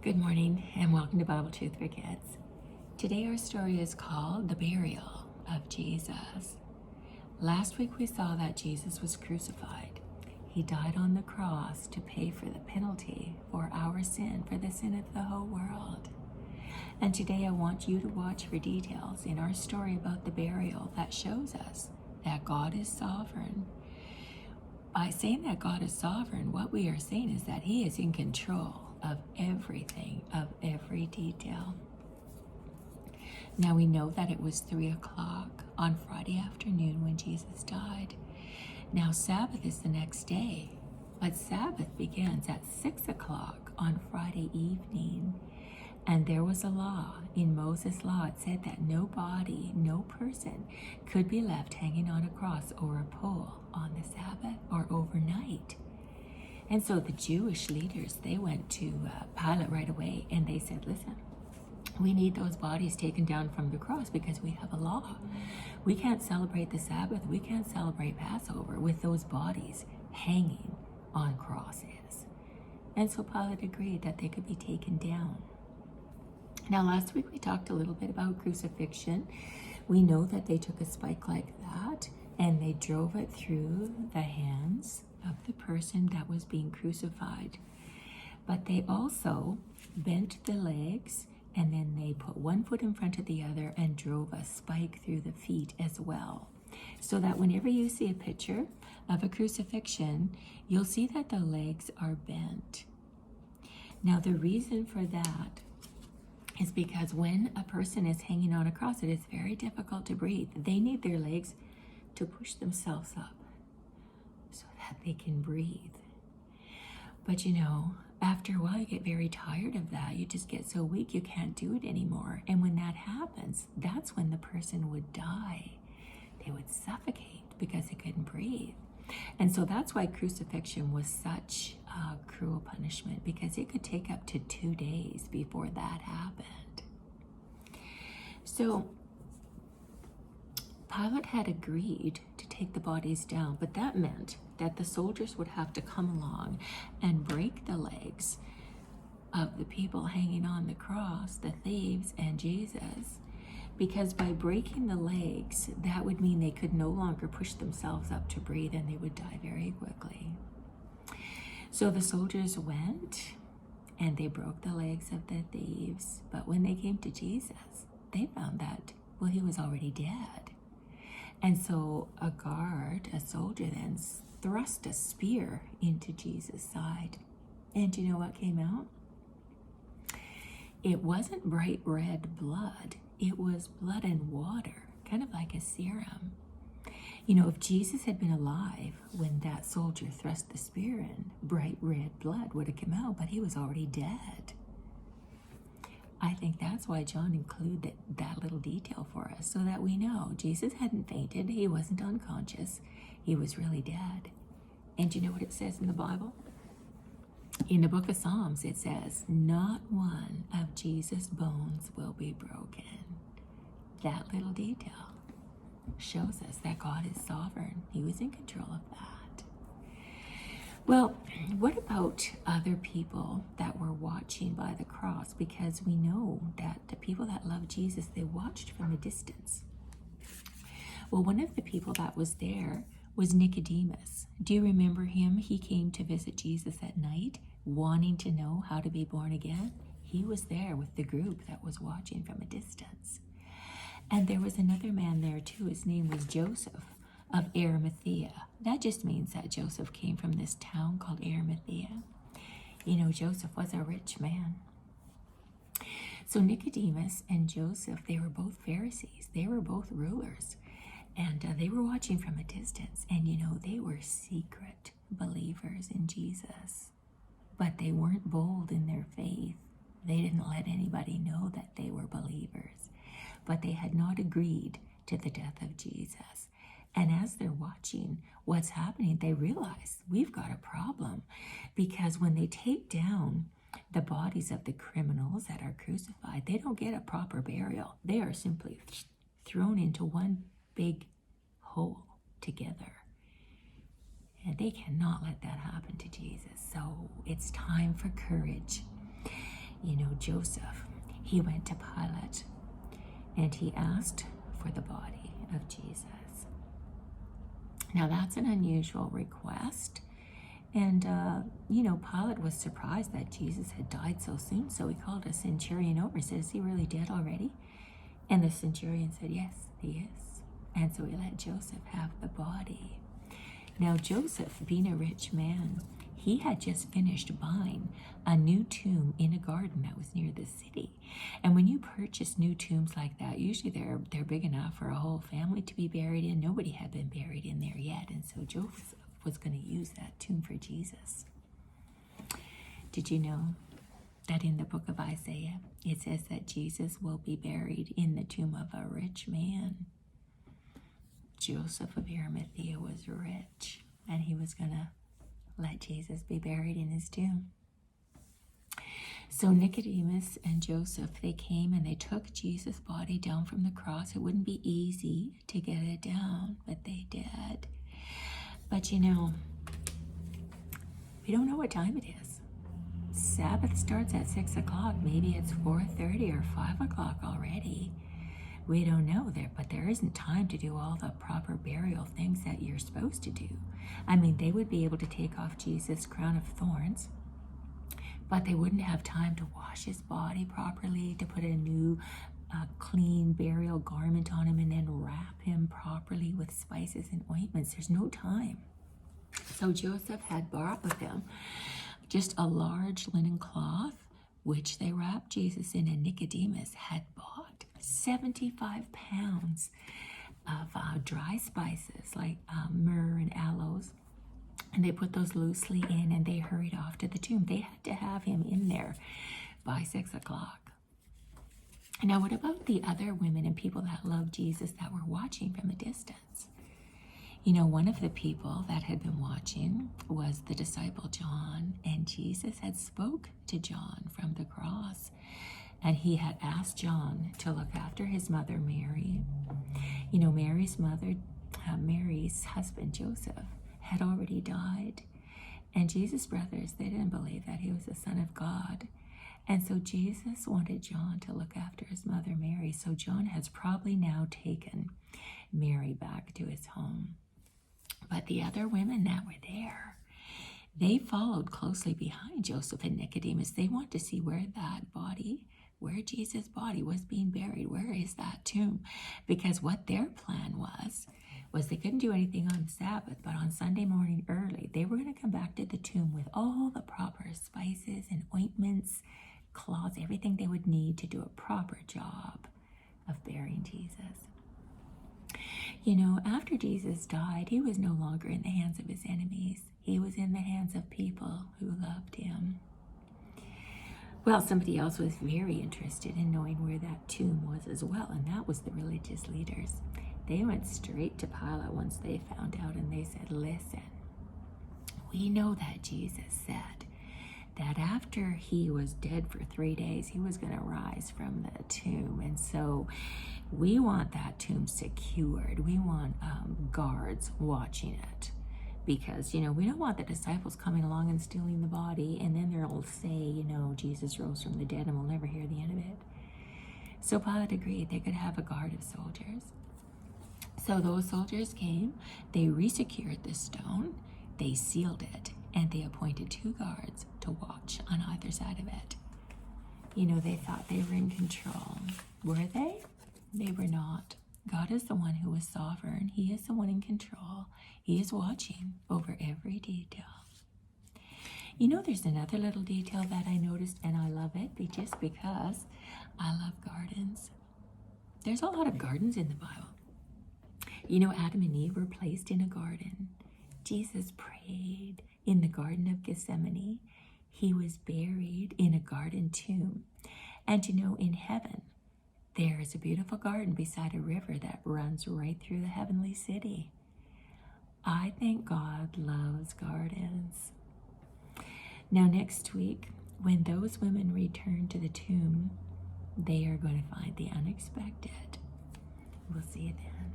Good morning and welcome to Bible Truth for Kids. Today our story is called The Burial of Jesus. Last week we saw that Jesus was crucified. He died on the cross to pay for the penalty for our sin, for the sin of the whole world. And today I want you to watch for details in our story about the burial that shows us that God is sovereign. By saying that God is sovereign, what we are saying is that He is in control of everything, of every detail. Now we know that it was 3 o'clock on Friday afternoon when Jesus died. Now Sabbath is the next day, but Sabbath begins at 6 o'clock on Friday evening. And there was a law, in Moses' law, it said that no body, no person could be left hanging on a cross or a pole on the Sabbath or overnight. And so the Jewish leaders, they went to Pilate right away and they said, listen, we need those bodies taken down from the cross because we have a law. We can't celebrate the Sabbath, we can't celebrate Passover with those bodies hanging on crosses. And so Pilate agreed that they could be taken down. Now last week we talked a little bit about crucifixion. We know that they took a spike like that and they drove it through the hands of the person that was being crucified. But they also bent the legs and then they put one foot in front of the other and drove a spike through the feet as well. So that whenever you see a picture of a crucifixion, you'll see that the legs are bent. Now the reason for that is because when a person is hanging on a cross, it is very difficult to breathe. They need their legs to push themselves up so that they can breathe. But you know, after a while you get very tired of that. You just get so weak you can't do it anymore. And when that happens, that's when the person would die. They would suffocate because they couldn't breathe. And so that's why crucifixion was such a cruel punishment, because it could take up to 2 days before that happened. So Pilate had agreed to take the bodies down, but that meant that the soldiers would have to come along and break the legs of the people hanging on the cross, the thieves and Jesus, because by breaking the legs, that would mean they could no longer push themselves up to breathe and they would die very quickly. So the soldiers went and they broke the legs of the thieves, but when they came to Jesus, they found that, well, he was already dead. And so a guard, a soldier then thrust a spear into Jesus' side. And you know what came out? It wasn't bright red blood. It was blood and water, kind of like a serum. You know, if Jesus had been alive when that soldier thrust the spear in, bright red blood would have come out, but he was already dead. I think that's why John included that little detail for us, so that we know Jesus hadn't fainted, he wasn't unconscious, he was really dead. And you know what it says in the Bible? In the book of Psalms, it says, not one of Jesus' bones will be broken. That little detail shows us that God is sovereign. He was in control of that. Well, what about other people that were watching by the cross? Because we know that the people that love Jesus, they watched from a distance. Well, one of the people that was there was Nicodemus. Do you remember him? He came to visit Jesus at night, wanting to know how to be born again. He was there with the group that was watching from a distance. And there was another man there too. His name was Joseph of Arimathea. That just means that Joseph came from this town called Arimathea. You know, Joseph was a rich man. So Nicodemus and Joseph, they were both Pharisees. They were both rulers. And they were watching from a distance. And you know, they were secret believers in Jesus. But they weren't bold in their faith. They didn't let anybody know that they were believers. But they had not agreed to the death of Jesus. And as they're watching what's happening, they realize we've got a problem, because when they take down the bodies of the criminals that are crucified, they don't get a proper burial. They are simply thrown into one big hole together. And they cannot let that happen to Jesus. So it's time for courage. Joseph, he went to Pilate and he asked for the body of Jesus. Now that's an unusual request. And, Pilate was surprised that Jesus had died so soon. So he called a centurion over and said, "Is he really dead already?" And the centurion said, "Yes, he is." And so he let Joseph have the body. Now Joseph, being a rich man, he had just finished buying a new tomb in a garden that was near the city. And when you purchase new tombs like that, usually they're big enough for a whole family to be buried in. Nobody had been buried in there yet. And so Joseph was going to use that tomb for Jesus. Did you know that in the book of Isaiah, it says that Jesus will be buried in the tomb of a rich man? Joseph of Arimathea was rich, and he was going to let Jesus be buried in his tomb. So Nicodemus and Joseph, they came and they took Jesus' body down from the cross. It wouldn't be easy to get it down, but they did. But we don't know what time it is. Sabbath starts at 6 o'clock. Maybe it's 4:30 or 5 o'clock already. We don't know there, but there isn't time to do all the proper burial things that you're supposed to do. I mean, they would be able to take off Jesus' crown of thorns, but they wouldn't have time to wash his body properly, to put a new clean burial garment on him and then wrap him properly with spices and ointments. There's no time. So Joseph had brought with him just a large linen cloth, which they wrapped Jesus in, and Nicodemus had bought 75 pounds of dry spices like myrrh and aloes, and they put those loosely in, and they hurried off to the tomb. They had to have him in there by 6 o'clock. Now, what about the other women and people that loved Jesus that were watching from a distance? One of the people that had been watching was the disciple John, and Jesus had spoke to John from the cross, and he had asked John to look after his mother Mary. Mary's mother, Mary's husband Joseph, had already died, and Jesus' brothers, they didn't believe that he was the Son of God. And so Jesus wanted John to look after his mother Mary. So John has probably now taken Mary back to his home. But the other women that were there, they followed closely behind Joseph and Nicodemus. They want to see where Jesus' body was being buried. Where is that tomb? Because what their plan was they couldn't do anything on Sabbath, but on Sunday morning early, they were going to come back to the tomb with all the proper spices and ointments, cloths, everything they would need to do a proper job of burying Jesus. After Jesus died, he was no longer in the hands of his enemies. He was in the hands of people who loved him. Well, somebody else was very interested in knowing where that tomb was as well, and that was the religious leaders. They went straight to Pilate once they found out, and they said, "Listen, we know that Jesus said that after he was dead for 3 days, he was going to rise from the tomb. And so we want that tomb secured. We want guards watching it. Because, we don't want the disciples coming along and stealing the body, and then they'll say, Jesus rose from the dead, and we'll never hear the end of it." So Pilate agreed they could have a guard of soldiers. So those soldiers came, they resecured the stone, they sealed it, and they appointed 2 guards to watch on either side of it. They thought they were in control. Were they? They were not. God is the one who is sovereign. He is the one in control. He is watching over every detail. There's another little detail that I noticed, and I love it just because I love gardens. There's a lot of gardens in the Bible. Adam and Eve were placed in a garden. Jesus prayed in the Garden of Gethsemane. He was buried in a garden tomb. And in heaven, there is a beautiful garden beside a river that runs right through the heavenly city. I think God loves gardens. Now, next week, when those women return to the tomb, they are going to find the unexpected. We'll see you then.